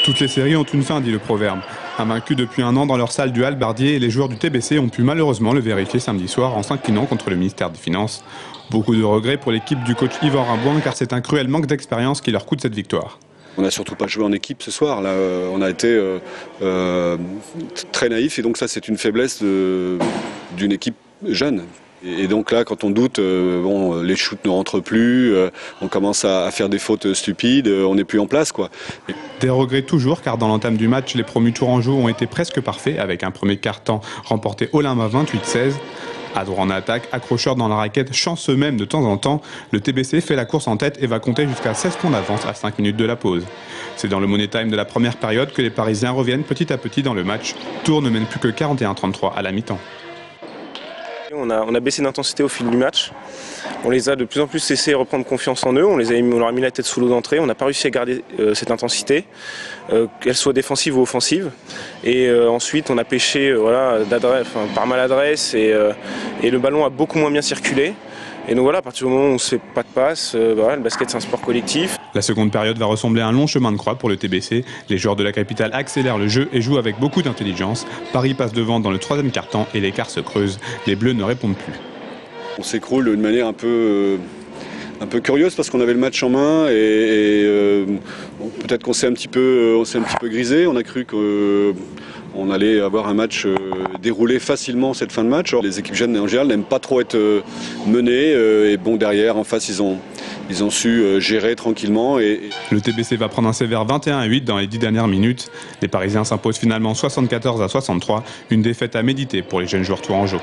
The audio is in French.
Toutes les séries ont une fin, dit le proverbe. Invaincus depuis un an dans leur salle du Halbardier, les joueurs du TBC ont pu malheureusement le vérifier samedi soir en s'inclinant contre le ministère des Finances. Beaucoup de regrets pour l'équipe du coach Yvan Rimboin car c'est un cruel manque d'expérience qui leur coûte cette victoire. On n'a surtout pas joué en équipe ce soir, là, on a été très naïf et donc ça c'est une faiblesse d'une équipe jeune. Et donc là, quand on doute, les shoots ne rentrent plus, on commence à faire des fautes stupides, on n'est plus en place, quoi. Des regrets toujours, car dans l'entame du match, les promus tourangeaux ont été presque parfaits, avec un premier quart-temps remporté haut la main 28-16. Adroit en attaque, accrocheur dans la raquette, chanceux même de temps en temps, le TBC fait la course en tête et va compter jusqu'à 16 points d'avance à 5 minutes de la pause. C'est dans le money time de la première période que les Parisiens reviennent petit à petit dans le match. Tours ne mène plus que 41-33 à la mi-temps. On a baissé d'intensité au fil du match. On les a de plus en plus laissés reprendre confiance en eux. On leur a mis la tête sous l'eau d'entrée. On n'a pas réussi à garder cette intensité, qu'elle soit défensive ou offensive. Et ensuite, on a pêché par maladresse et le ballon a beaucoup moins bien circulé. Et donc voilà, à partir du moment où on ne se fait pas de passe, le basket c'est un sport collectif. La seconde période va ressembler à un long chemin de croix pour le TBC. Les joueurs de la capitale accélèrent le jeu et jouent avec beaucoup d'intelligence. Paris passe devant dans le troisième quart-temps et l'écart se creuse. Les Bleus ne répondent plus. On s'écroule d'une manière un peu curieuse parce qu'on avait le match en main et peut-être qu'on s'est un petit peu grisé. On a cru qu'on allait avoir un match déroulé facilement cette fin de match. Les équipes jeunes en général n'aiment pas trop être menées et bon, derrière en face ils ont su gérer tranquillement. Le TBC va prendre un sévère 21-8 dans les 10 dernières minutes. Les Parisiens s'imposent finalement 74-63, une défaite à méditer pour les jeunes joueurs tourangeaux.